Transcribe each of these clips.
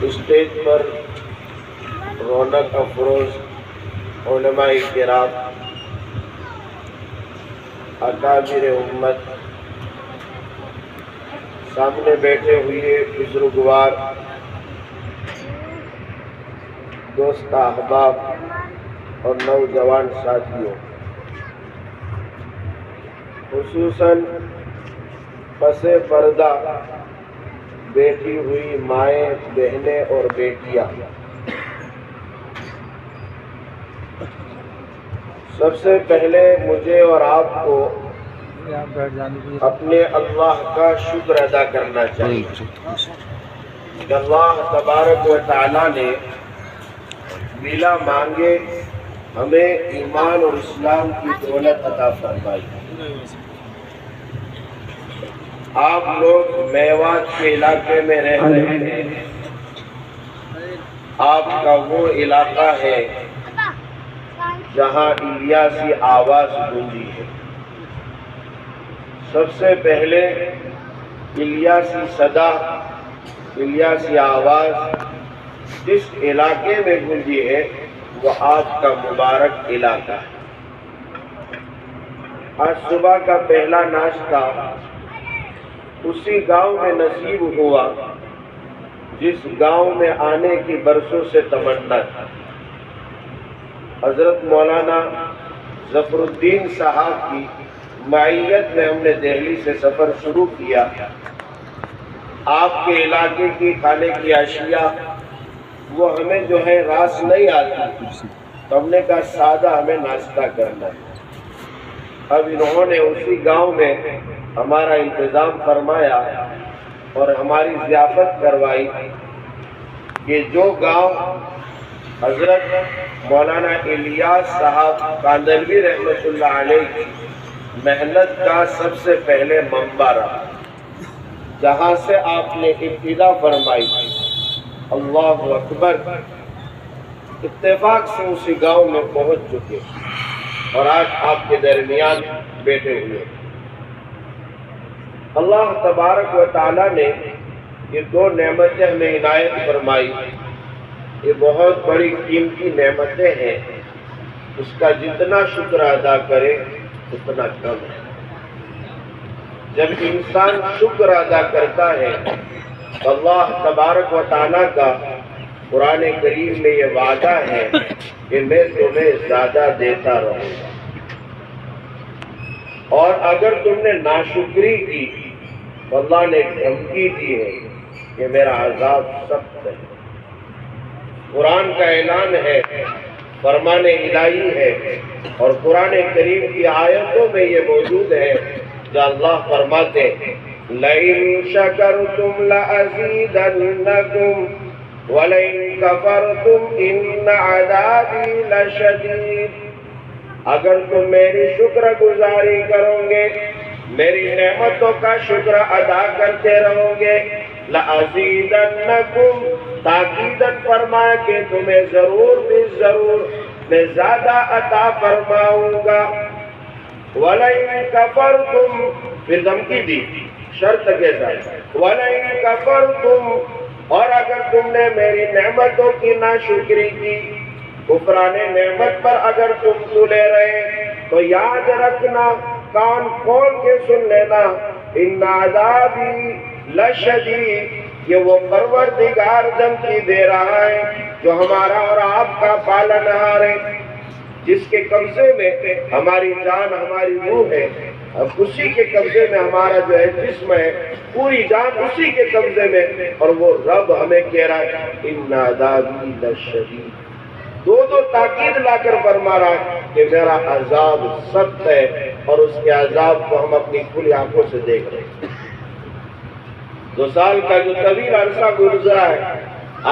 Stage پر رونق افروز علماء کرام، اکابر امت، سامنے بیٹھے ہوئے بزرگوار، دوست احباب اور نوجوان ساتھیوں، خصوصاً پس پردہ بیٹھی ہوئی مائیں، بہنیں اور بیٹیاں، سب سے پہلے مجھے اور آپ کو اپنے اللہ کا شکر ادا کرنا چاہیے کہ اللہ تبارک و تعالی نے بلا مانگے ہمیں ایمان اور اسلام کی دولت عطا فرمائی۔ آپ لوگ میوات کے علاقے میں رہ رہے ہیں، آپ کا وہ علاقہ ہے جہاں الیاسی آواز گونجی ہے۔ سب سے پہلے الیاسی صدا، الیاسی آواز جس علاقے میں گونجی ہے وہ آپ کا مبارک علاقہ ہے۔ آج صبح کا پہلا ناشتہ اسی گاؤں میں نصیب ہوا جس گاؤں میں آنے کی برسوں سے تمنا تھی۔ حضرت مولانا ظفر الدین صاحب کی معیت میں ہم نے دہلی سے سفر شروع کیا۔ آپ کے علاقے کی کھانے کی اشیاء وہ ہمیں جو ہے راس نہیں آتی، تو ہم نے کہا سادہ ہمیں ناشتہ کرنا ہے۔ اب انہوں نے اسی گاؤں میں ہمارا انتظام فرمایا اور ہماری ضیافت کروائی کہ جو گاؤں حضرت مولانا الیاس صاحب کاندھلوی رحمۃ اللہ علیہ کی محنت کا سب سے پہلے منبع رہا، جہاں سے آپ نے ابتدا فرمائی، اللہ اکبر، اتفاق سے اسی گاؤں میں پہنچ چکے اور آج آپ کے درمیان بیٹھے ہوئے۔ اللہ تبارک و تعالی نے یہ دو نعمتیں ہمیں عنایت فرمائی، یہ بہت بڑی قیمتی نعمتیں ہیں، اس کا جتنا شکر ادا کرے اتنا کم ہے۔ جب انسان شکر ادا کرتا ہے تو اللہ تبارک و تعالی کا قرآن کریم میں یہ وعدہ ہے کہ میں تمہیں زیادہ دیتا رہوں گا، اور اگر تم نے ناشکری کی تو اللہ نے دھمکی دی ہے کہ میرا عذاب سخت ہے۔ قرآن کا اعلان ہے، فرمان الہی ہے، اور قرآن کریم کی آیتوں میں یہ موجود ہے جو اللہ فرماتے ہیں لَإِن شَكَرْتُمْ لَأَزِيدَنَّكُمْ وَلَئِن كَفَرْتُمْ إِنَّ عَذَابِي لَشَدِيدٌ۔ اگر تم میری شکر گزاری کرو گے، میری نعمتوں کا شکر ادا کرتے رہو گے، لَأَزِيدَنَّكُمْ، تاکیداً فرمایا کہ تمہیں ضرور بھی ضرور میں زیادہ عطا فرماؤں گا۔ وَلَئِن كَفَرْتُمْ، پھر دھمکی دی شرط کے ساتھ، وَلَئِن كَفَرْتُمْ، اور اگر تم نے میری نعمتوں کی ناشکری کی، کفران نعمت پر اگر تم تلے رہے، تو یاد رکھنا، کان کھول کے سن لینا، ان عذابی لشدید، یہ وہ پروردگار دھمکی دے رہا ہے جو ہمارا اور آپ کا پالنہار ہے، جس کے قبضے میں ہماری جان، ہماری روح ہے، اب اسی کے قبضے میں ہمارا جو ہے جسم ہے، پوری جان اسی کے قبضے میں، اور وہ رب ہمیں کہہ رہا ہے ان عذابی لشدید، دو تاکید لا کر فرما رہا ہے کہ میرا عذاب سخت ہے، اور اس کے عذاب کو ہم اپنی کھلی آنکھوں سے دیکھ رہے ہیں۔ 2 سال کا جو طویل عرصہ گزرا ہے،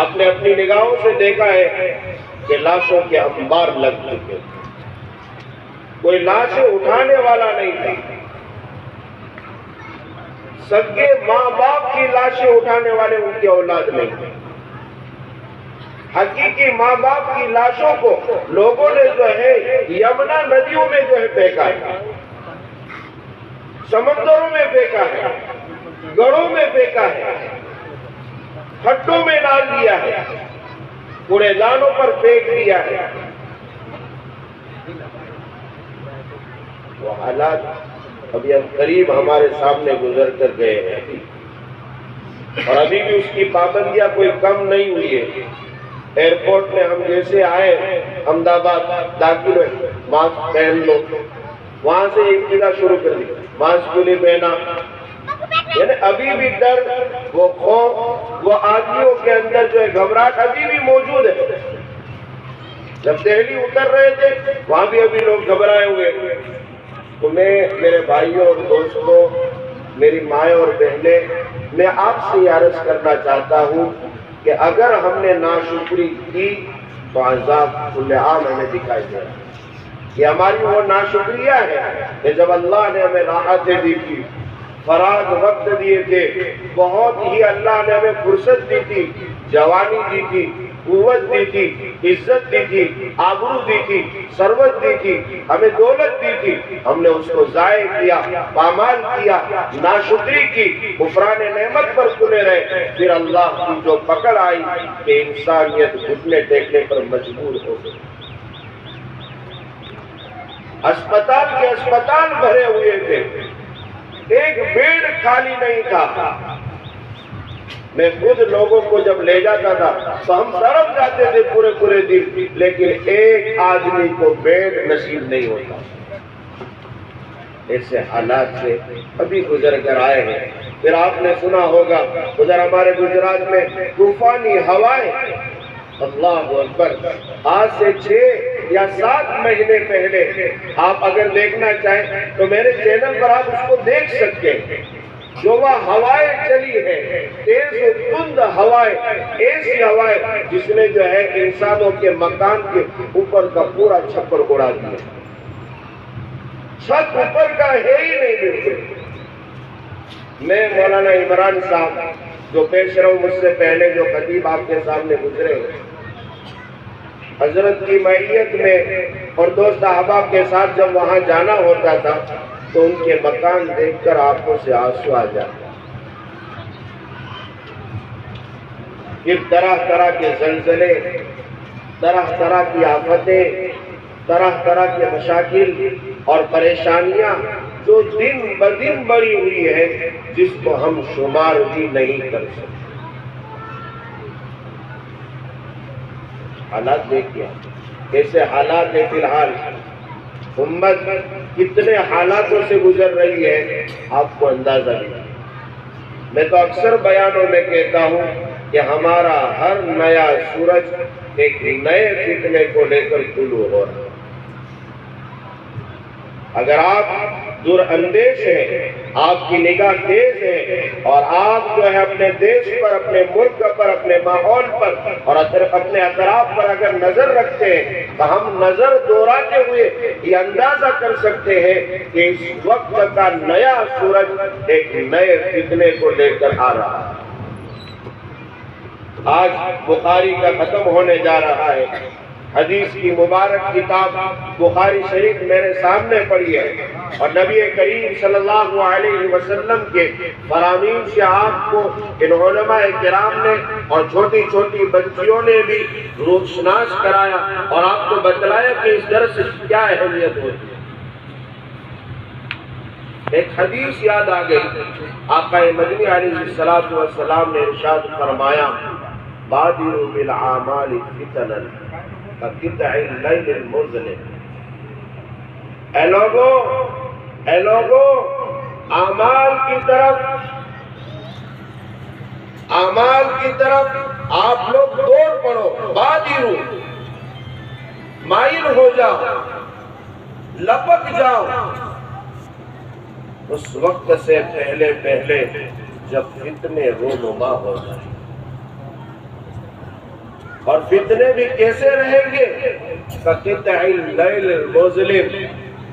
آپ نے اپنی نگاہوں سے دیکھا ہے کہ لاشوں کے انبار لگ چکے، کوئی لاشیں اٹھانے والا نہیں تھا، سگے ماں باپ کی لاشیں اٹھانے والے ان کی اولاد نہیں تھے، حقیقی ماں باپ کی لاشوں کو لوگوں نے جو ہے یمنا ندیوں میں جو ہے پھینکا ہے، سمندروں میں پھینکا ہے، گڑھوں میں پھینکا ہے، کھڈوں میں ڈال دیا ہے، کوڑے دانوں پر پھینک دیا ہے۔ وہ حالات ابھی قریب ہمارے سامنے گزر کر گئے ہیں، اور ابھی بھی اس کی پابندیاں کوئی کم نہیں ہوئی ہے۔ ایئرپورٹ میں ہم جیسے آئے، احمد آباد داخل ہوئے، ماسک پہن لو، وہاں سے ابتدا شروع کر دی، ماسک کیوں نہیں پہنا؟ یعنی ابھی بھی ڈر، وہ خوف، وہ آدمیوں کے اندر جو ہے گھبراہٹ ابھی بھی موجود ہے۔ جب دہلی اتر رہے تھے وہاں بھی ابھی لوگ گھبرائے ہوئے۔ تو میں، میرے بھائیوں اور دوستوں، میری مائیں اور بہنیں، میں آپ سے یہ عرض کرنا چاہتا ہوں کہ اگر ہم نے ناشکری کی تو عذاب کل عام ہمیں دکھائی دے رہا ہے۔ یہ ہماری وہ ناشکریہ ہے کہ جب اللہ نے ہمیں راحتیں دی تھی، فراغ وقت دیے تھے، بہت ہی اللہ نے ہمیں فرصت دی تھی، جوانی دی تھی، قوت دی تھی، عزت دی تھی، آبرو دی تھی، ثروت دی تھی، ہمیں دولت دی تھی، ہم نے اس کو ضائع کیا، پامال کیا، ناشکری کی، کفران نعمت پر تلے رہے۔ پھر اللہ کی جو پکڑ آئی کہ انسانیت گھٹنے ٹیکنے پر مجبور ہو گئی۔ اسپتال کے اسپتال بھرے ہوئے تھے، ایک بیڈ خالی نہیں تھا۔ میں خود لوگوں کو جب لے جاتا تھا تو ہم تڑپ جاتے تھے پورے پورے دن، لیکن ایک آدمی کو بیڈ نصیب نہیں ہوتا۔ ایسے حالات سے ابھی گزر کر آئے ہیں۔ پھر آپ نے سنا ہوگا ادھر ہمارے گجرات میں طوفانی ہوائیں، اللہ اکبر، آج سے 6 یا 7 مہینے پہلے آپ اگر دیکھنا چاہیں تو میرے چینل پر آپ اس کو دیکھ سکتے ہیں۔ جو وہ ہوائیں چلی ہے، تیز و تند ہوائیں، ایسی ہوائیں جس نے جو ہے انسانوں کے مکان کے اوپر کا پورا چھپر اڑا دیا، چھت اوپر کا ہے ہی نہیں بالکل۔ میں مولانا عمران صاحب جو پیش رو مجھ سے پہلے جو خطیب آپ کے سامنے گزرے، حضرت کی معیت میں اور دوست احباب کے ساتھ جب وہاں جانا ہوتا تھا تو ان کے مکان دیکھ کر آنکھوں سے آنسو آ جاتے۔ پھر طرح طرح کے زلزلے، طرح طرح کی آفتیں، طرح طرح کے مشاکل اور پریشانیاں جو دن بدن بڑھی ہوئی ہے، جس کو ہم شمار بھی نہیں کر سکتے۔ حالات دیکھیے کیسے حالات ہے۔ فی الحال امت کتنے حالاتوں سے گزر رہی ہے، آپ کو اندازہ نہیں۔ میں تو اکثر بیانوں میں کہتا ہوں کہ ہمارا ہر نیا سورج ایک نئے فتنے کو لے کر طلوع ہو رہا ہے۔ اگر آپ دور اندیش ہیں، آپ کی نگاہ تیز ہے، اور آپ جو ہے اپنے دیش پر، اپنے ملک پر، اپنے ماحول پر اور اپنے اطراف پر اگر نظر رکھتے ہیں تو ہم نظر دوہراتے ہوئے یہ اندازہ کر سکتے ہیں کہ اس وقت کا نیا سورج ایک نئے فتنے کو لے کر آ رہا ہے۔ آج بخاری کا ختم ہونے جا رہا ہے۔ حدیث کی مبارک کتاب بخاری شریف میرے سامنے پڑی ہے، اور نبی کریم صلی اللہ علیہ وسلم کے فرامین سے آپ کو ان علماء کرام نے اور چھوٹی چھوٹی بچیوں نے بھی روشناس کرایا اور آپ کو بتلایا کہ اس درس کی کیا اہمیت ہوتی ہے۔ ایک حدیث یاد آ گئی، آقا مدنی علیہ الصلوۃ والسلام نے ارشاد فرمایا، بادروا بالاعمال فتنا کقطع اللیل المظلم۔ اے لوگوں اعمال کی طرف آپ لوگ دوڑ پڑو، بادرو، مائل ہو جاؤ، لپک جاؤ اس وقت سے پہلے جب فتنے رونما ہو جائیں۔ اور فتنے بھی کیسے رہیں گے؟ کقطع اللیل المظلم،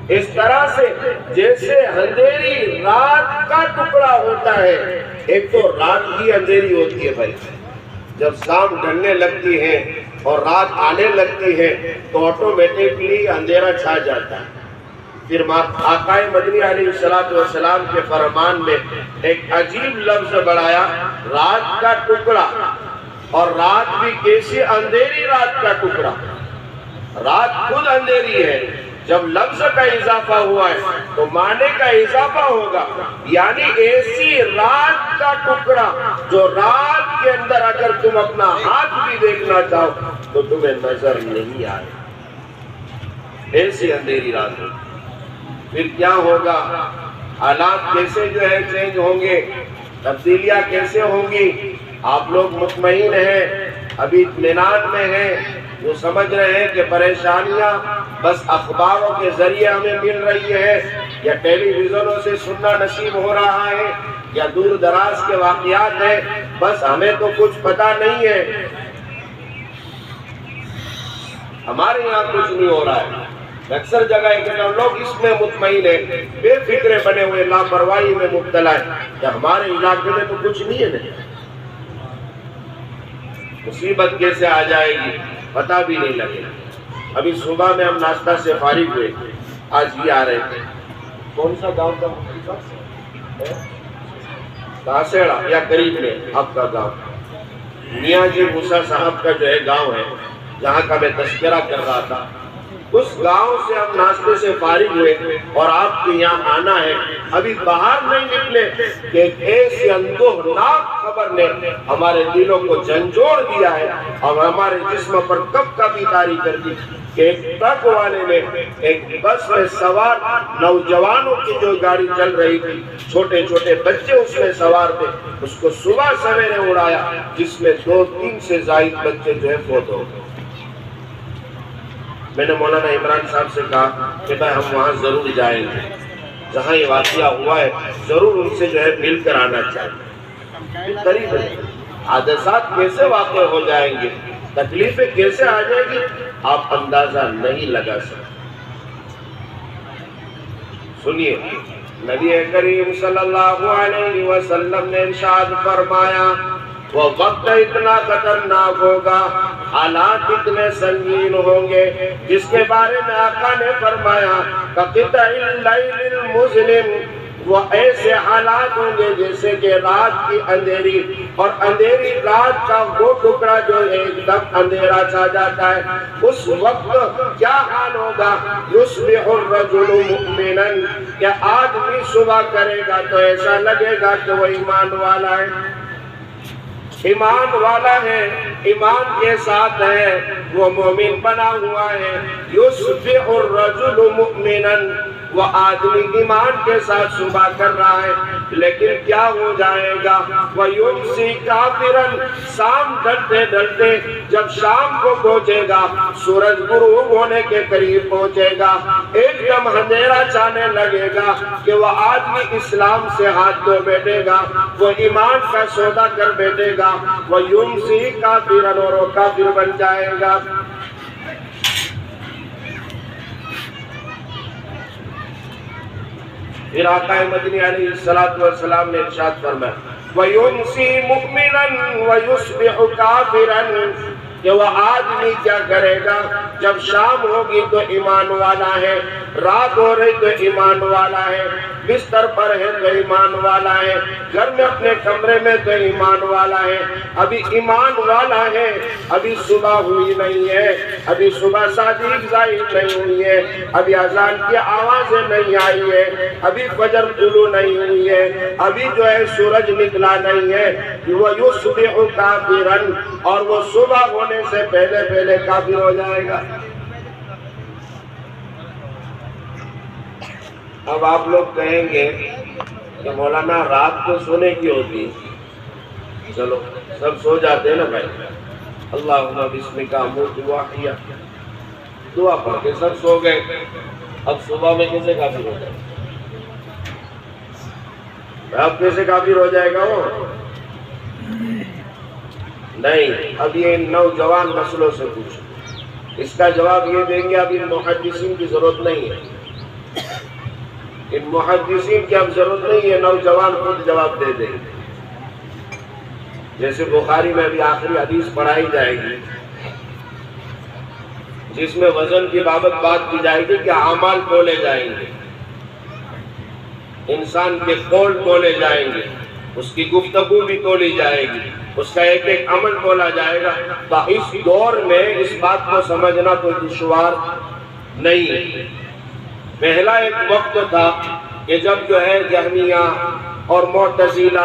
اس طرح سے جیسے اندھیری رات کا ٹکڑا ہوتا ہے۔ ایک تو رات کی اندھیری ہوتی ہے بھائی، جب شام ڈھلنے لگتی ہے اور رات آنے لگتی ہے تو آٹومیٹکلی اندھیرا چھا جاتا ہے۔ پھر آقا مدنی علیہ السلام کے فرمان میں ایک عجیب لفظ بڑھایا، رات کا ٹکڑا، اور رات بھی کیسی اندھیری رات کا ٹکڑا، رات خود اندھیری ہے، جب لفظ کا اضافہ ہوا ہے تو معنی کا اضافہ ہوگا، یعنی ایسی رات کا ٹکڑا جو رات کے اندر اگر تم اپنا ہاتھ بھی دیکھنا چاہو تو تمہیں نظر نہیں آئے، ایسی اندھیری رات ہے۔ پھر کیا ہوگا، حالات کیسے جو ہے چینج ہوں گے، تبدیلیاں کیسے ہوں گی؟ آپ لوگ مطمئن ہیں، ابھی اطمینان میں ہیں، وہ سمجھ رہے ہیں کہ پریشانیاں بس اخباروں کے ذریعے ہمیں مل رہی ہے، یا ٹیلی ویژنوں سے سننا نصیب ہو رہا ہے، یا دور دراز کے واقعات ہیں، بس ہمیں تو کچھ پتہ نہیں ہے، ہمارے یہاں کچھ نہیں ہو رہا ہے۔ اکثر جگہ لوگ اس میں مطمئن ہیں، بے فکرے بنے ہوئے، لاپرواہی میں مبتلا ہے کہ ہمارے علاقے میں تو کچھ نہیں ہے، مصیبت کیسے آ جائے گی پتہ بھی نہیں لگے۔ ابھی صبح میں ہم ناشتہ سے فارغ ہوئے، آج یہ آ رہے تھے، کون سا گاؤں کا کاسیڑا یا قریب میں آپ کا گاؤں، میاں جی موسیٰ صاحب کا جو ہے گاؤں ہے جہاں کا میں تذکرہ کر رہا تھا، اس گاؤں سے ہم ناشتے سے فارغ ہوئے اور آپ کے یہاں آنا ہے، ابھی باہر نہیں نکلے کہ ایک ایسی اندوہناک خبر نے ہمارے دلوں کو جھنجھوڑ دیا ہے اور ہمارے جسم پر کب کبھی طاری کر دی کہ ایک ٹرک والے نے ایک بس میں سوار نوجوانوں کی جو گاڑی چل رہی تھی، چھوٹے چھوٹے بچے اس میں سوار تھے، اس کو صبح سویرے اڑایا، جس میں 2-3 سے زائد بچے جو ہے فوت ہو گئے۔ میں نے مولانا عمران صاحب سے کہا کہ بھائی ہم وہاں ضرور جائیں گے، جہاں یہ واقعہ ہوا ہے ضرور ان سے جو ہے مل کر آنا چاہیے۔ قریب ہے، حادثات کیسے واقع ہو جائیں گے، تکلیفیں کیسے آ جائیں گی، آپ اندازہ نہیں لگا سکتے۔ سنیے، نبی کریم صلی اللہ علیہ وسلم نے ارشاد فرمایا، وہ وقت اتنا خطرناک ہوگا، حالات اتنے سنگین ہوں گے، جس کے بارے میں آقا نے فرمایا قطع اللیل المظلم، وہ ایسے حالات ہوں گے جیسے کہ رات کی اندھیری، اور اندھیری رات کا وہ ٹکڑا جو ایک دم اندھیرا چھا جاتا ہے، اس وقت کیا حال ہوگا، یصبح الرجل مؤمنا، کہ آدمی صبح کرے گا تو ایسا لگے گا کہ وہ ایمان والا ہے، ایمان والا ہے، ایمان کے ساتھ ہے، وہ مومن بنا ہوا ہے۔ یصبح الرجل مؤمنا، وہ آدمی ایمان کے ساتھ صبح کر رہا ہے، لیکن کیا ہو جائے گا، وَيُمْسِي كَافِرًا، شام ڈھلتے ڈھلتے جب شام کو پہنچے گا، سورج غروب ہونے کے قریب پہنچے گا، ایک دم اندھیرا چھانے لگے گا کہ وہ آدمی اسلام سے ہاتھ دھو بیٹھے گا، وہ ایمان کا سودا کر بیٹھے گا، وَيُمْسِي كَافِرًا، اور وہ کافر بن جائے گا۔ پھر آقا مدنی علیہ السلام نے ارشاد فرمایا وَيُمْسِي مُؤْمِنًا وَيُصْبِحُ كَافِرًا، کہ وہ آدمی کیا کرے گا، جب شام ہوگی تو ایمان والا ہے، رات ہو رہی تو ایمان والا ہے، بستر پر ہے تو ایمان والا ہے، گھر میں اپنے کمرے میں تو ایمان والا ہے، ابھی ایمان والا ہے، ابھی صبح ہوئی نہیں ہے، ابھی صبح صادق ظاہر نہیں ہوئی ہے، ابھی اذان کی آوازیں نہیں آئی ہے، ابھی فجر طلوع نہیں ہوئی ہے، ابھی جو ہے سورج نکلا نہیں ہے، وَيُصْبِحُ كَافِرًا، اور وہ صبح ہونے سے پہلے پہلے کافر ہو جائے گا۔ اب آپ لوگ کہیں گے کہ مولانا رات کو سونے کی ہوتی، چلو سب سو جاتے ہیں نا بھائی، اللہم بسمک اموت واحیا، دعا پڑھ کے سب سو گئے، اب صبح میں کیسے کافر ہو جائے گا، اب کیسے کافر ہو جائے گا وہ؟ نہیں، اب یہ نوجوان نسلوں سے پوچھو، اس کا جواب یہ دیں گے اب ان محدثین کی ضرورت نہیں ہے، ان محدثین کی اب ضرورت نہیں ہے، نوجوان خود جواب دے دیں گے۔ جیسے بخاری میں بھی آخری حدیث پڑھائی جائے گی، جس میں وزن کی بابت بات کی جائے گی کہ اعمال تولے جائیں گے، انسان کے قول تولے جائیں گے، اس کی گفتگو بھی تولی جائے گی، اس کا ایک ایک عمل تولا جائے گا۔ تو اس دور میں اس بات کو سمجھنا کوئی دشوار نہیں ہے۔ پہلا ایک وقت تھا کہ جب جو ہے جہمیہ اور معتزلہ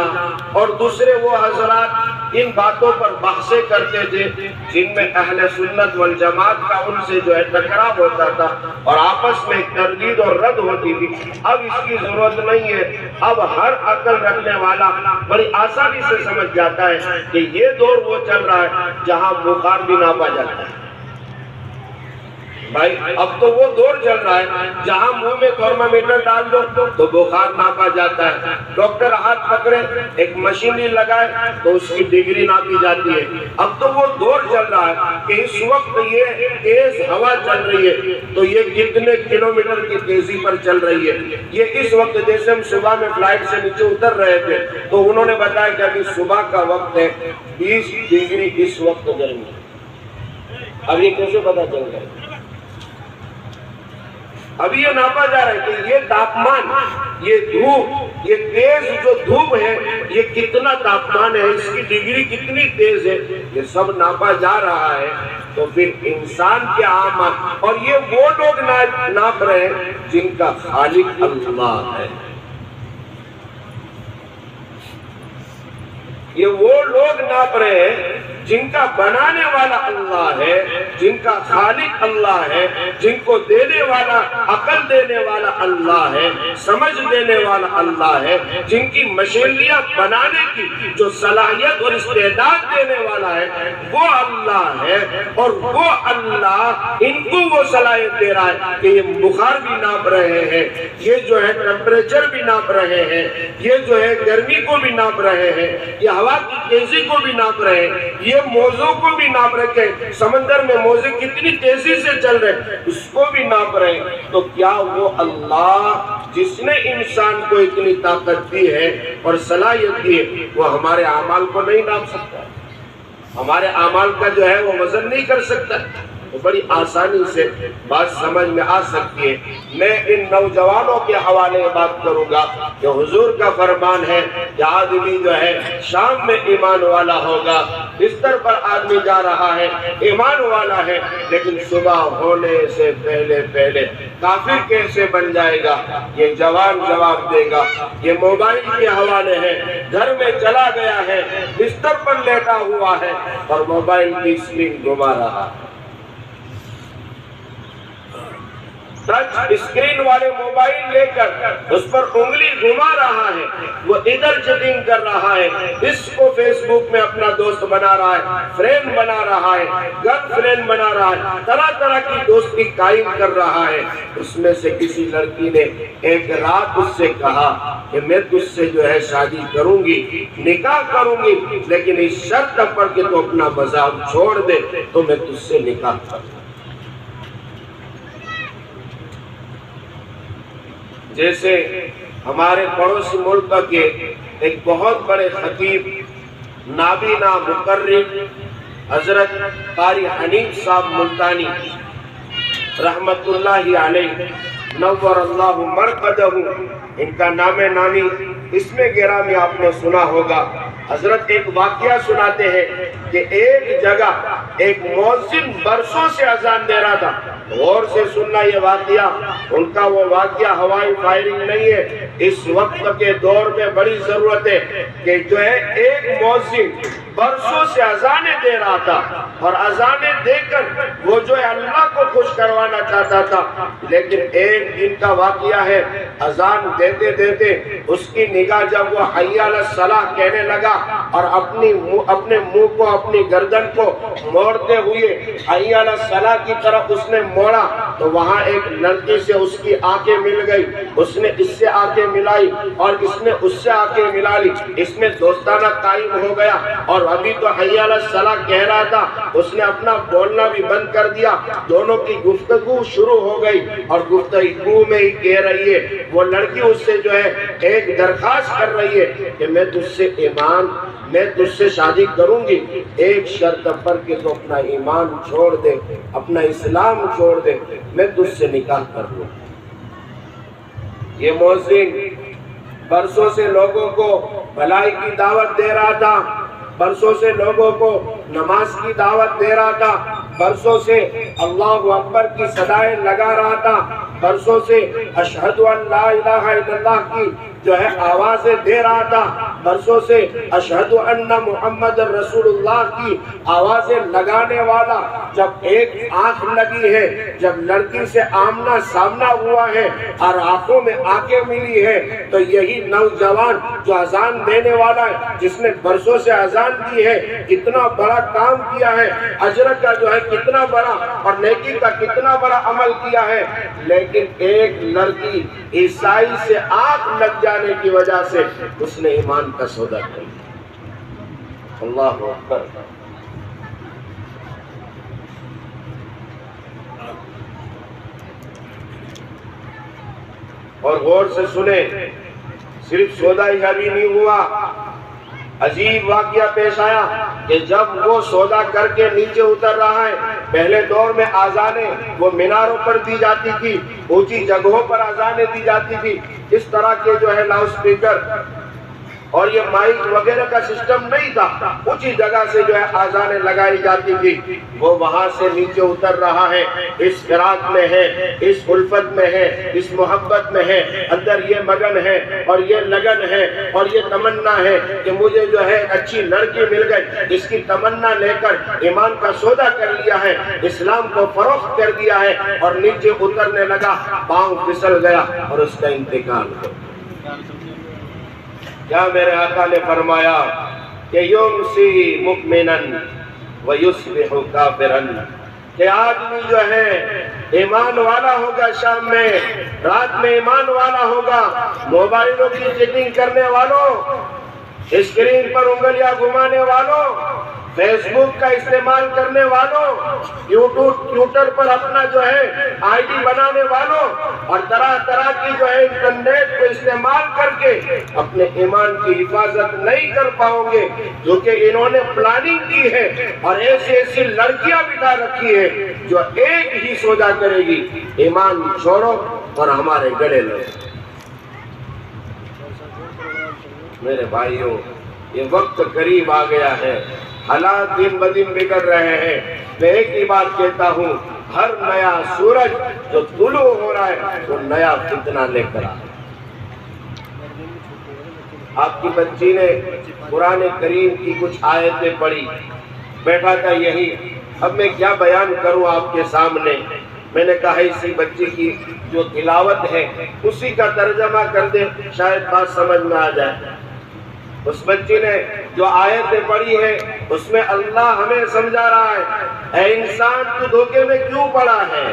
اور دوسرے وہ حضرات ان باتوں پر بحثیں کرتے تھے جن میں اہل سنت والجماعت کا ان سے جو ہے ٹکراؤ ہوتا تھا اور آپس میں تردید اور رد ہوتی تھی۔ اب اس کی ضرورت نہیں ہے، اب ہر عقل رکھنے والا بڑی آسانی سے سمجھ جاتا ہے کہ یہ دور وہ چل رہا ہے جہاں بخار بھی ناپا جاتا ہے۔ بھائی اب تو وہ دور چل رہا ہے جہاں منہ میں تھرمامیٹر ڈال دو تو بخار ناپا جاتا ہے، ڈاکٹر ہاتھ پکڑے ایک مشینری لگائے تو اس کی ڈگری ناپی جاتی ہے۔ اب تو وہ دور چل رہا ہے کہ اس وقت یہ تیز ہوا چل رہی ہے تو یہ کتنے کلومیٹر کی تیزی پر چل رہی ہے۔ یہ اس وقت جیسے ہم صبح میں فلائٹ سے نیچے اتر رہے تھے تو انہوں نے بتایا کہ ابھی صبح کا وقت ہے 20 ڈگری اس وقت گرمی۔ اب یہ کیسے پتا چل رہا ہے؟ ابھی یہ ناپا جا رہا ہے کہ یہ تاپمان، یہ دھوپ، یہ تیز جو دھوپ ہے یہ کتنا تاپمان ہے، اس کی ڈگری کتنی تیز ہے، یہ سب ناپا جا رہا ہے۔ تو پھر انسان کے اعمال، اور یہ وہ لوگ ناپ رہے ہیں جن کا خالق اللہ ہے، یہ وہ لوگ ناپ رہے ہیں جن کا بنانے والا اللہ ہے، جن کا خالق اللہ ہے، جن کو دینے والا، عقل دینے والا اللہ ہے، سمجھ دینے والا اللہ ہے، جن کی مشینریاں بنانے کی جو صلاحیت اور استعداد دینے والا ہے وہ اللہ ہے۔ اور وہ اللہ ان کو وہ صلاحیت دے رہا ہے کہ یہ بخار بھی ناپ رہے ہیں، یہ جو ہے ٹمپریچر بھی ناپ رہے ہیں، یہ جو ہے گرمی کو بھی ناپ رہے ہیں، یہ ہوا کی تیزی کو بھی ناپ رہے ہیں، یہ موضوع کو بھی ناپ رکھے، سمندر میں موضوع کتنی تیزی سے چل رہے ہیں اس کو بھی ناپ رہے ہیں۔ تو کیا وہ اللہ جس نے انسان کو اتنی طاقت دی ہے اور صلاحیت دی ہے وہ ہمارے اعمال کو نہیں ناپ سکتا؟ ہمارے اعمال کا جو ہے وہ وزن نہیں کر سکتا؟ تو بڑی آسانی سے بات سمجھ میں آ سکتی ہے۔ میں ان نوجوانوں کے حوالے بات کروں گا کہ حضور کا فرمان ہے کہ آدمی جو ہے شام میں ایمان والا ہوگا، بستر پر آدمی جا رہا ہے ایمان والا ہے، لیکن صبح ہونے سے پہلے پہلے کافر کیسے بن جائے گا یہ جوان جواب دے گا۔ یہ موبائل کے حوالے ہے، گھر میں چلا گیا ہے، بستر پر لیٹا ہوا ہے اور موبائل کی اسکرین گھما رہا ہے، ٹچ اسکرین والے موبائل لے کر اس پر انگلی گھما رہا ہے، وہ ادھر چیٹنگ کر رہا ہے، اس کو فیس بک میں اپنا دوست بنا رہا ہے، فرینڈ بنا رہا ہے، گرل فرینڈ بنا رہا ہے، طرح طرح کی دوستی قائم کر رہا ہے۔ اس میں سے کسی لڑکی نے ایک رات اس سے کہا کہ میں تجھ سے جو ہے شادی کروں گی، نکاح کروں گی، لیکن اس شرط پر کہ تو اپنا مذہب چھوڑ دے تو میں تجھ سے نکاح کروں۔ جیسے ہمارے پڑوسی ملک کے ایک بہت بڑے خطیب نابینا مقرر حضرت قاری حنیف صاحب ملتانی رحمت اللہ علیہ نور اللہ مرقدہ، ان کا نام نامی اس میں گرامی آپ نے سنا ہوگا۔ حضرت ایک واقعہ سناتے ہیں کہ ایک جگہ ایک مؤذن برسوں سے اذان دے رہا تھا، غور سے سننا یہ واقعہ، ان کا وہ واقعہ ہوائی فائرنگ نہیں ہے، اس وقت کے دور میں بڑی ضرورت ہے کہ جو ہے ایک مؤذن برسوں سے اذانیں دے رہا تھا اور اذانیں دے کر وہ جو ہے اللہ کو خوش کروانا چاہتا تھا، لیکن ایک دن کا واقعہ ہے، اذان دیتے دیتے اس کی نگاہ جب وہ حی علی الصلاۃ کہنے لگا اور اپنے منہ کو اپنی گردن کو موڑتے ہوئے حی علی الصلاۃ کی طرف اس نے موڑا تو وہاں ایک لڑکی سے اس کی آنکھیں مل گئی، اس نے اس سے آنکھیں ملائی اور اس نے اس سے آنکھیں ملا لی، اس میں دوستانہ قائم ہو گیا اور ابھی تو حی علی الصلاۃ کہہ رہا تھا، اس نے اپنا بولنا بھی بند کر دیا، دونوں کی گفتگو شروع ہو گئی اور گفتگو میں ہی کہہ رہی ہے وہ لڑکی اس سے جو ہے ایک درخواست کر رہی ہے کہ میں تجھ سے شادی کروں گی، ایک شرط پر کہ تو اپنا ایمان چھوڑ دے، اپنا اسلام چھوڑ دے، میں تجھ سے نکاح کر لوں۔ یہ مؤذن برسوں سے لوگوں کو بھلائی کی دعوت دے رہا تھا، برسوں سے لوگوں کو نماز کی دعوت دے رہا تھا، برسوں سے اللہ اکبر کی صدائیں لگا رہا تھا، برسوں سے اشہد ان لا الہ الا اللہ کی جو ہے آوازیں دے رہا تھا، برسوں سے اشہد ان محمد رسول اللہ کی آوازیں لگانے والا جب ایک آنکھ لگی ہے، جب لڑکی سے آمنا سامنا ہوا ہے اور آنکھوں میں آنکھیں ملی ہے، تو یہی نوجوان جو اذان دینے والا ہے، جس نے برسوں سے اذان دی ہے، کتنا بڑا کام کیا ہے، اجر کا جو ہے کتنا بڑا اور نیکی کا کتنا بڑا عمل کیا ہے، لیکن ایک لڑکی عیسائی سے آنکھ لگ جانے کی وجہ سے اس نے ایمان کا سودا کیا۔ اللہ اکبر۔ اور غور سے سنیں، صرف سودا ہی ابھی نہیں ہوا، عجیب واقعہ پیش آیا کہ جب وہ سودا کر کے نیچے اتر رہا ہے، پہلے دور میں آذانیں وہ میناروں پر دی جاتی تھی، اونچی جگہوں پر آذانیں دی جاتی تھی، اس طرح کے جو ہے لاؤڈ سپیکر اور یہ مائک وغیرہ کا سسٹم نہیں تھا، اونچی جگہ سے جو ہے آذانیں لگائی جاتی تھی۔ وہ وہاں سے نیچے اتر رہا ہے، اس فراق میں ہے، اس الفت میں ہے، اس محبت میں ہے، اندر یہ مگن ہے اور یہ لگن ہے اور یہ تمنا ہے کہ مجھے جو ہے اچھی لڑکی مل گئی، اس کی تمنا لے کر ایمان کا سودا کر لیا ہے، اسلام کو فروخت کر دیا ہے، اور نیچے اترنے لگا، پاؤں پھسل گیا اور اس کا انتقال ہو۔ کیا میرے آقا نے فرمایا کہ یمسی مؤمنا ویصبح کافرا، کہ آدمی جو ہے ایمان والا ہوگا، شام میں رات میں ایمان والا ہوگا، موبائلوں کی چیٹنگ کرنے والوں، اسکرین پر انگلیاں گھمانے والوں، فیس بک کا استعمال کرنے والوں، ٹویٹر پر اپنا جو ہے آئی ڈی بنانے والوں، اور طرح طرح کی جو ہے انٹرنیٹ کو استعمال کر کے اپنے ایمان کی حفاظت نہیں کر پاؤ گے، جو کہ انہوں نے پلاننگ کی ہے اور ایسی ایسی لڑکیاں بٹھا رکھی ہے جو ایک ہی سودا کرے گی، ایمان چھوڑو اور ہمارے گلے لو۔ میرے بھائیوں، یہ وقت قریب آ گیا ہے، حالات دن بدن بگڑ رہے ہیں۔ میں ایک ہی بات کہتا ہوں، ہر نیا سورج جو طلوع ہو رہا ہے وہ نیا فتنہ لے کر آ رہا ہے۔ آپ کی بچی نے قرآن کریم کی کچھ آیتیں پڑھی، بیٹھا تھا یہی، اب میں کیا بیان کروں آپ کے سامنے۔ میں نے کہا اسی بچی کی جو تلاوت ہے اسی کا ترجمہ کر دے، شاید بات سمجھ میں آ جائے۔ اس بچی نے جو آیتیں پڑھی ہے اس میں اللہ ہمیں سمجھا رہا ہے، اے انسان تو دھوکے میں کیوں پڑا ہے،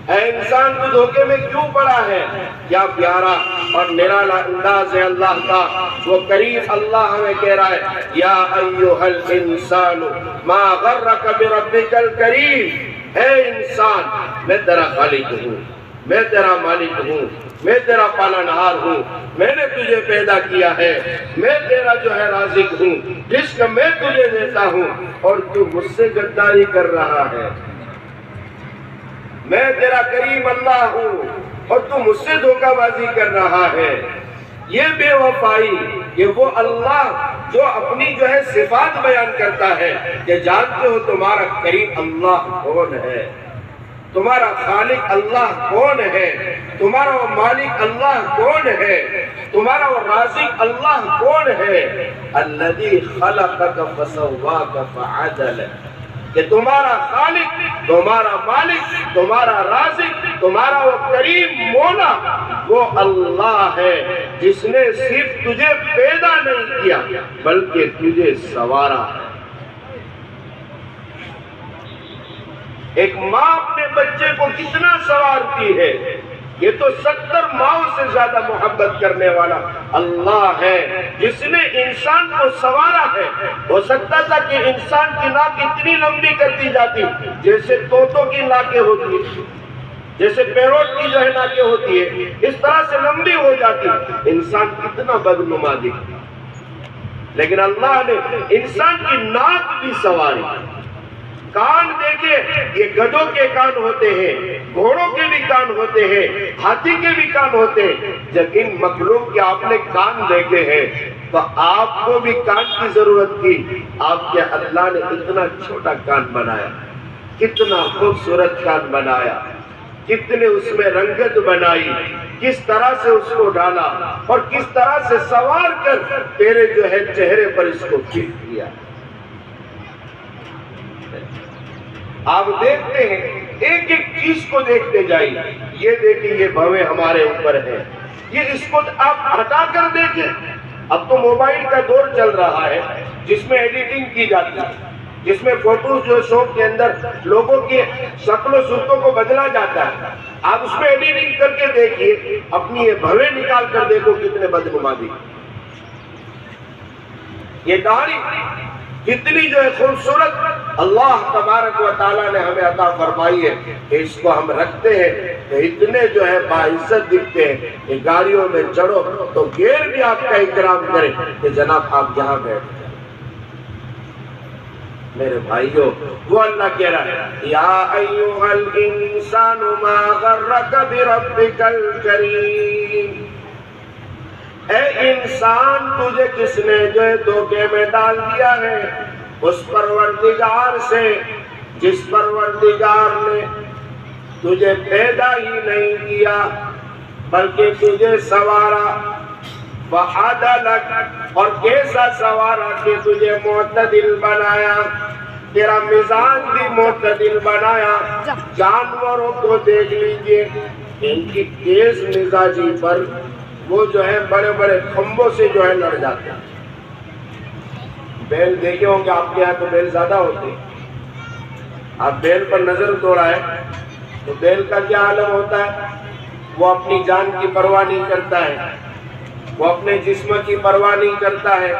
اے انسان تو دھوکے میں کیوں پڑا ہے۔ کیا پیارا اور نرالا انداز ہے اللہ کا، وہ کریم اللہ ہمیں کہہ رہا ہے، یا ایھا الانسان ما غرک بربک الکریم، اے انسان میں تیرا خالق ہوں، میں تیرا مالک ہوں، میں تیرا پالنہار ہوں، میں نے تجھے پیدا کیا ہے، میں تیرا جو ہے رازق ہوں، رزق میں تجھے دیتا ہوں، اور تو مجھ سے غداری کر رہا ہے۔ میں تیرا کریم اللہ ہوں اور تو مجھ سے دھوکہ بازی کر رہا ہے۔ یہ بے وفائی، یہ وہ اللہ جو اپنی جو ہے صفات بیان کرتا ہے کہ جانتے ہو تمہارا کریم اللہ کون ہے، تمہارا خالق اللہ کون ہے، تمہارا وہ مالک اللہ کون ہے، تمہارا وہ رازق اللہ کون ہے۔ الذی خلقک فسواک فعدل، کہ تمہارا خالق، تمہارا مالک، تمہارا رازق، تمہارا وہ کریم مولا وہ اللہ ہے جس نے صرف تجھے پیدا نہیں کیا بلکہ تجھے سنوارا ہے۔ ایک ماں اپنے بچے کو کتنا سنوارتی ہے، یہ تو 70 ماؤں سے زیادہ محبت کرنے والا اللہ ہے جس نے انسان کو سنوارا ہے۔ ہو سکتا تھا کہ انسان کی ناک اتنی لمبی کر دی جاتی جیسے طوطوں کی ناکیں ہوتی ہیں، جیسے پیروٹ کی جو ہے ناکیں ہوتی ہے، اس طرح سے لمبی ہو جاتی، انسان کتنا بدنما دکھتا۔ لیکن اللہ نے انسان کی ناک بھی سواری. کان دیکھے، یہ گدھوں کے کان ہوتے ہیں، گھوڑوں کے بھی کان ہوتے ہیں، ہاتھی کے بھی کان ہوتے ہیں. جب ان مخلوق کے آپ نے کان دیکھے ہیں تو آپ کو بھی کان کی ضرورت تھی. آپ کے اللہ نے اتنا چھوٹا کان بنایا، کتنا خوبصورت کان بنایا، کتنے اس میں رنگت بنائی، کس طرح سے اس کو ڈالا اور کس طرح سے سوار کر تیرے جو ہے چہرے پر اس کو فٹ کیا. آپ دیکھتے ہیں، ایک ایک چیز کو دیکھتے جائیے. یہ دیکھیں، یہ بھویں ہمارے اوپر ہیں، یہ اس کو آپ ہٹا کر دیکھیں. اب تو موبائل کا دور چل رہا ہے جس میں ایڈیٹنگ کی جاتی ہے، جس میں فوٹوز جو شوق کے اندر لوگوں کی شکل و صورتوں کو بدلا جاتا ہے. آپ اس میں ایڈیٹنگ کر کے دیکھیے، اپنی یہ بھویں نکال کر دیکھو کتنے بدنما دی. یہ داڑھی کتنی جو ہے خوبصورت اللہ تبارک و تعالیٰ نے ہمیں عطا فرمائی ہے کہ اس کو ہم رکھتے ہیں تو اتنے جو ہے باعزت دکھتے ہیں کہ گاڑیوں میں چڑھو تو گیر بھی آپ کا اکرام کرے کہ جناب آپ یہاں بیٹھ جائیں. میرے بھائیو، وہ اللہ کہہ رہا ہے یا ایھا الانسان ما غرک بربک الکریم. اے انسان، تجھے کس نے جو ہے دھوکے میں ڈال دیا ہے اس پروردگار سے جس پروردگار نے تجھے پیدا ہی نہیں کیا بلکہ تجھے سوارا. وعدلک، اور کیسا سوارا کہ تجھے معتدل بنایا، تیرا مزاج بھی معتدل بنایا. جانوروں کو دیکھ لیجئے، ان کی تیز مزاجی پر وہ جو ہے بڑے بڑے کھمبوں سے جو ہے لڑ جاتے ہیں. بیل دیکھے ہوں گے آپ کے یہاں تو بیل زیادہ ہوتے ہیں. آپ بیل پر نظر دوڑائیں تو بیل کا کیا عالم ہوتا ہے؟ وہ اپنی جان کی پرواہ نہیں کرتا ہے، وہ اپنے جسم کی پرواہ نہیں کرتا ہے،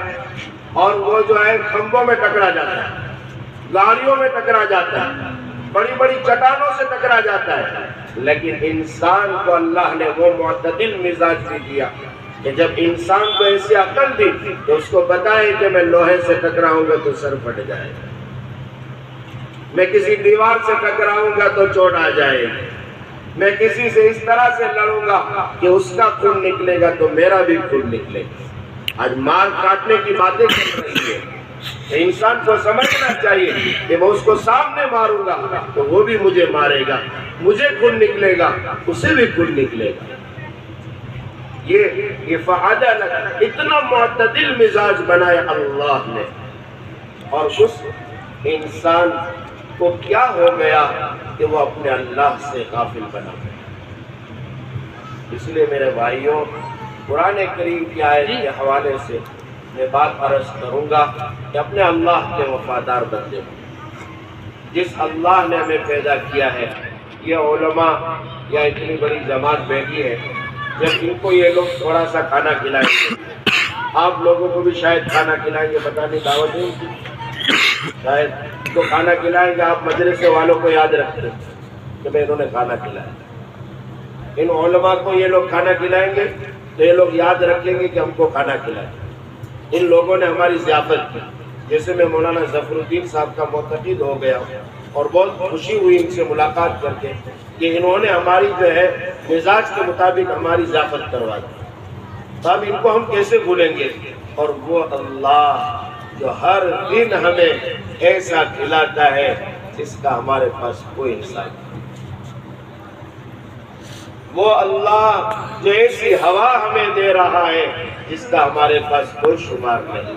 اور وہ جو ہے کھمبوں میں ٹکرا جاتا ہے، گاڑیوں میں ٹکرا جاتا ہے، بڑی بڑی چٹانوں سے ٹکرا جاتا ہے. لیکن انسان کو اللہ نے وہ معتدل مزاج بھی دیا کہ جب انسان کو ایسی عقل دی کہ اس کو بتائے کہ میں لوہے سے ٹکراؤں گا تو سر پھٹ جائے گا، میں کسی دیوار سے ٹکراؤں گا تو چوٹ آ جائے گی، میں کسی سے اس طرح سے لڑوں گا کہ اس کا خون نکلے گا تو میرا بھی خون نکلے گا. آج مار کاٹنے کی باتیں چل رہی ہے. انسان کو سمجھنا چاہیے کہ میں اس کو سامنے ماروں گا تو وہ بھی مجھے مارے گا، مجھے خون نکلے گا اسے بھی خون نکلے گا. یہ فعدل، اتنا معتدل مزاج بنایا اللہ نے. اور اس انسان کو کیا ہو گیا کہ وہ اپنے اللہ سے غافل بنا گیا. اس لیے میرے بھائیوں، قرآن کریم کی آیت کے حوالے سے میں بات عرض کروں گا کہ اپنے اللہ کے وفادار بندے ہوں. جس اللہ نے ہمیں پیدا کیا ہے، یہ علماء یا اتنی بڑی جماعت بیٹھی ہے، جب ان کو یہ لوگ تھوڑا سا کھانا کھلائیں گے، آپ لوگوں کو بھی شاید کھانا کھلائیں گے، بتانے دعوت دیں گے، شاید تو کھانا کھلائیں گے. آپ مدرسے والوں کو یاد رکھتے کہ میں انہوں نے کھانا کھلایا. ان علماء کو یہ لوگ کھانا کھلائیں گے تو یہ لوگ یاد رکھیں گے کہ ہم کو کھانا کھلائیں. ان لوگوں نے ہماری ضیافت کی. جیسے میں مولانا ظفر الدین صاحب کا معتقد ہو گیا اور بہت خوشی ہوئی ان سے ملاقات کر کے کہ انہوں نے ہماری جو ہے مزاج کے مطابق ہماری ضیافت کروا دی. تو اب ان کو ہم کیسے بھولیں گے؟ اور وہ اللہ جو ہر دن ہمیں ایسا کھلاتا ہے جس کا ہمارے پاس کوئی حساب نہیں. وہ اللہ جو ایسی ہوا ہمیں دے رہا ہے جس کا ہمارے پاس کوئی شمار نہیں.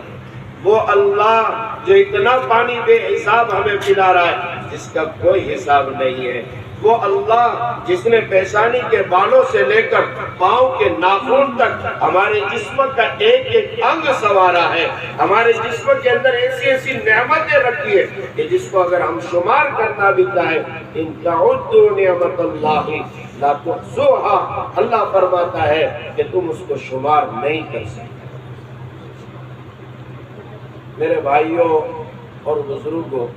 وہ اللہ جو اتنا پانی بے حساب ہمیں پلا رہا ہے جس کا کوئی حساب نہیں ہے. وہ اللہ جس نے پیشانی کے بالوں سے لے کر پاؤں کے ناخن تک ہمارے جسم کا ایک ایک انگ سنوارا ہے، ہمارے جسم کے اندر ایسی ایسی نعمتیں رکھی ہے کہ جس کو اگر ہم شمار کرنا بھی چاہیں، ان تعدوا نعمت اللہ لا تحصوها، اللہ فرماتا ہے کہ تم اس کو شمار نہیں کر سکتے. میرے بھائیوں اور بزرگوں،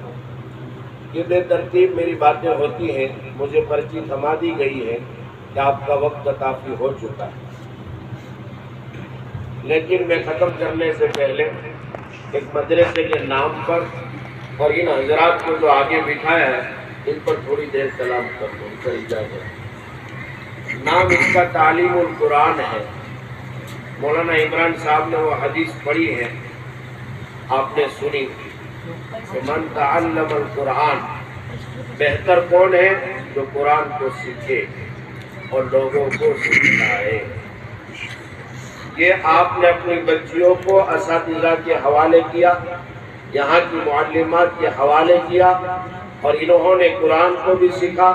یہ بے ترتیب میری باتیں ہوتی ہیں، مجھے پرچی تھما دی گئی ہے کہ آپ کا وقت کافی ہو چکا ہے. لیکن میں ختم کرنے سے پہلے ایک مدرسے کے نام پر اور ان حضرات کو جو آگے بٹھایا ہے ان پر تھوڑی دیر کلام کر دو، ان کا اجازت۔ نام اس کا تعلیم القرآن ہے۔ مولانا عمران صاحب نے وہ حدیث پڑھی ہے، آپ نے سنی کہ من تعلم القرآن، بہتر کون ہے؟ جو قرآن کو سیکھے اور لوگوں کو سکھائے۔ یہ آپ نے اپنی بچیوں کو اساتذہ کے حوالے کیا، یہاں کی معلمات کے حوالے کیا، اور انہوں نے قرآن کو بھی سیکھا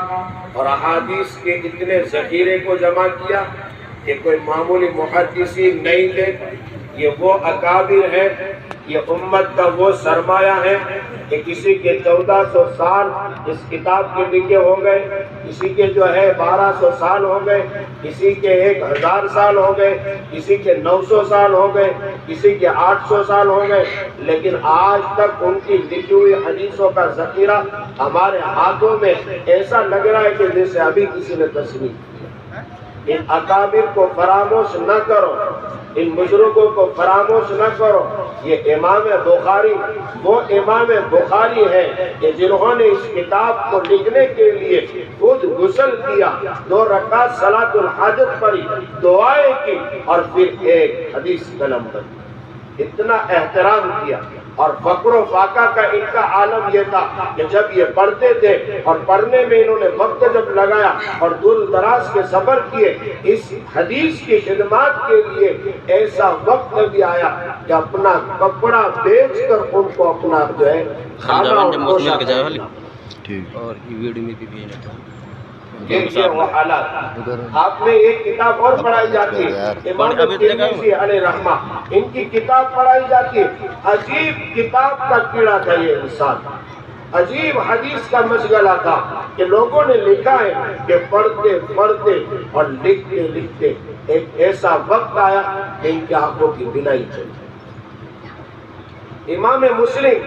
اور احادیث کے اتنے ذخیرے کو جمع کیا کہ کوئی معمولی محدثین نہیں تھے۔ یہ وہ اکابر ہیں، یہ امت کا وہ سرمایہ ہے کہ کسی کے 1400 سال اس کتاب کے لکھے ہو گئے، کسی کے جو ہے 1200 سال ہو گئے، کسی کے 1000 سال ہو گئے، کسی کے 900 سال ہو گئے، کسی کے 800 سال ہو گئے، لیکن آج تک ان کی لکھی ہوئی حدیثوں کا ذخیرہ ہمارے ہاتھوں میں ایسا لگ رہا ہے کہ جیسے ابھی کسی نے تصنیف کیا۔ ان اکابر کو فراموش نہ کرو، ان بزرگوں کو فراموش نہ کرو۔ یہ امام بخاری وہ امام بخاری ہے کہ جنہوں نے اس کتاب کو لکھنے کے لیے خود غسل کیا، 2 رکعت صلاۃ الحاجت پڑھی، دعائیں کی اور پھر ایک حدیث قلم پر اتنا احترام کیا۔ اور فقر و فاقہ کا ان کا عالم یہ تھا کہ جب یہ پڑھتے تھے اور پڑھنے میں انہوں نے وقت جب لگایا اور دور دراز کے سفر کیے، اس حدیث کی خدمات کے لیے ایسا وقت بھی آیا کہ اپنا کپڑا بیچ کر ان کو اپنا جو ہے کھانا اور پوشاک اور یہ ویڈیو میں بھی بھیجنا تھا۔ دیکھیے وہ حالات۔ آپ نے ایک کتاب اور پڑھائی جاتی ہے، امام ترمذی علیہ رحمہ، ان کی کتاب پڑھائی جاتی ہے۔ عجیب کتاب کا کیڑا تھا یہ انسان، عجیب حدیث کا مشغلہ تھا کہ لوگوں نے لکھا ہے کہ پڑھتے پڑھتے اور لکھتے لکھتے ایک ایسا وقت آیا کہ ان کی آنکھوں کی بینائی چلی۔ امام مسلم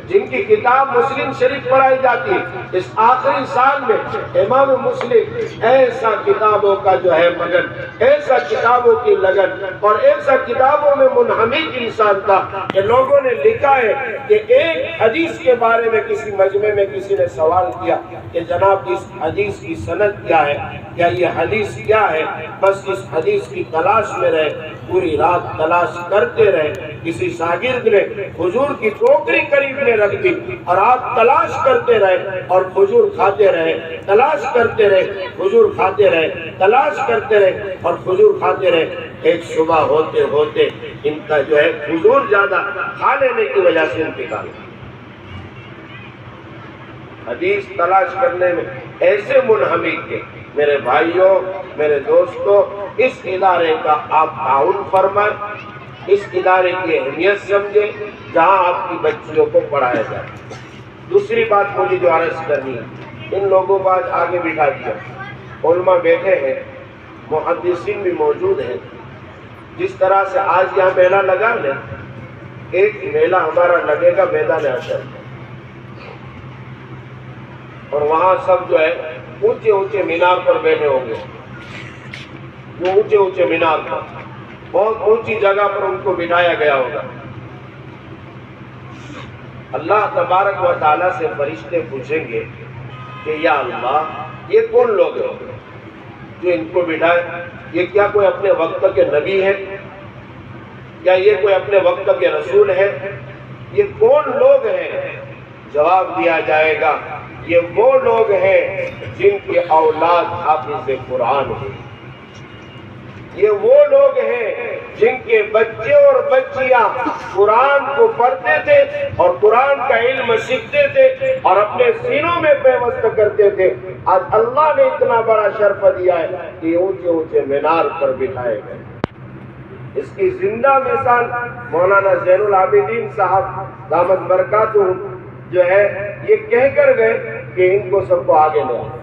جن کی کتاب مسلم شریف پڑھائی جاتی ہے، اس آخری سال میں امام مسلم ایسا کتابوں کا جو ہے مگن، ایسا کتابوں کی لگن اور ایسا کتابوں میں منہمک انسان تھا کہ لوگوں نے لکھا ہے کہ ایک حدیث کے بارے میں کسی مجمع میں کسی نے سوال کیا کہ جناب اس حدیث کی سند کیا ہے، کیا یہ حدیث کیا ہے؟ بس اس حدیث کی تلاش میں رہے، پوری رات تلاش کرتے رہے۔ کسی شاگرد نے کھجور کی ٹوکری قریب میں رکھ دی اور آپ تلاش کرتے رہے اور کھجور کھاتے رہے، تلاش کرتے رہے، کھجور کھاتے رہے، تلاش کرتے رہے اور کھجور کھاتے رہے۔ ایک صبح ہوتے ہوتے ان کا جو ہے کھجور زیادہ کھا لینے کی وجہ سے انتقال۔ حدیث تلاش کرنے میں ایسے منہمک تھے۔ میرے بھائیوں، میرے دوستوں، اس ادارے کا آپ تعاون فرمائیں، اس ادارے کی اہمیت سمجھیں جہاں آپ کی بچیوں کو پڑھایا جائے۔ دوسری بات مجھے جو عرض کرنی ہے، ان لوگوں کو آج آگے بٹھا دیا، علماء بیٹھے ہیں، محدثین بھی موجود ہیں۔ جس طرح سے آج یہاں میلہ لگا نا، ایک میلہ ہمارا لگے گا میدان حشر، اور وہاں سب جو ہے اونچے اونچے مینار پر بیٹھے ہوں گے، وہ اونچے اونچے مینار پر بہت اونچی جگہ پر ان کو بٹھایا گیا ہوگا۔ اللہ تبارک و تعالیٰ سے فرشتے پوچھیں گے کہ یا اللہ یہ کون لوگ ہیں جو ان کو بٹھائے؟ یہ کیا کوئی اپنے وقت کے نبی ہے؟ کیا یہ کوئی اپنے وقت کے رسول ہے؟ یہ کون لوگ ہیں؟ جواب دیا جائے گا یہ وہ لوگ ہیں جن کی اولاد حافظ قرآن ہے، یہ وہ لوگ ہیں جن کے بچے اور بچیاں قرآن کو پڑھتے تھے اور قرآن کا علم سیکھتے تھے اور اپنے سینوں میں پیوست کرتے تھے۔ آج اللہ نے اتنا بڑا شرف دیا ہے کہ اونچے اونچے مینار پر بٹھائے گئے۔ اس کی زندہ مثال مولانا زین العابدین صاحب دامت برکاتہم جو ہے یہ کہہ کر گئے کہ ان کو سب کو آگے لے آئے۔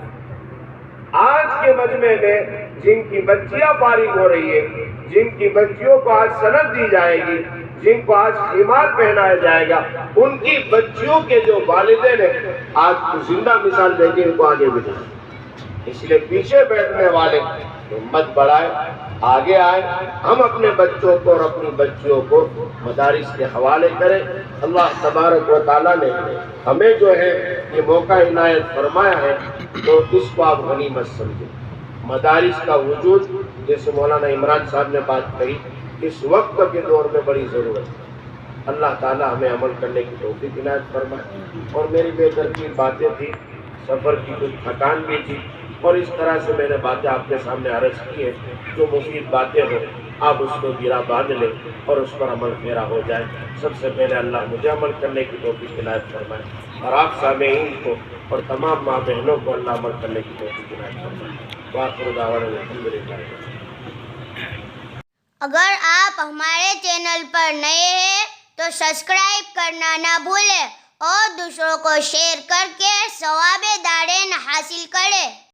آج کے مجمع میں جن کی بچیاں فارغ ہو رہی ہے، جن کی بچیوں کو آج سند دی جائے گی، جن کو آج خمار پہنایا جائے گا، ان کی بچیوں کے جو والدین ہیں آج زندہ مثال دے کے ان کو آگے بٹھائیں۔ اس لیے پیچھے بیٹھنے والے ہمت بڑھائے، آگے آئے، ہم اپنے بچوں کو اور اپنی بچیوں کو مدارس کے حوالے کریں۔ اللہ تبارک و تعالیٰ نے ہمیں جو ہے یہ موقع عنایت فرمایا ہے، تو اس کو آپ غنیمت سمجھیں۔ مدارس کا وجود، جیسے مولانا عمران صاحب نے بات کہی، اس وقت کے دور میں بڑی ضرورت ہے۔ اللہ تعالیٰ ہمیں عمل کرنے کی توفیق عنایت فرمائے۔ اور میری بے ترتیب باتیں تھیں، سفر کی کچھ تھکان بھی تھی، اور اس طرح سے میں نے باتیں آپ کے سامنے عرض کی ہیں۔ جو مفید باتیں ہوں آپ اس کو گرا باندھ لیں اور اس پر عمل پیرا ہو جائے۔ سب سے پہلے اللہ مجھے عمل کرنے کی توفیق عنایت فرمائے، اور آپ سامعین کو اور تمام ماں بہنوں کو اللہ عمل کرنے کی توفیق عنایت فرمائے۔ وآخر دعوانا الحمدللہ۔ اگر آپ ہمارے چینل پر نئے ہیں تو سبسکرائب کرنا نہ بھولیں اور دوسروں کو شیئر کر کے ثواب دارین حاصل کریں۔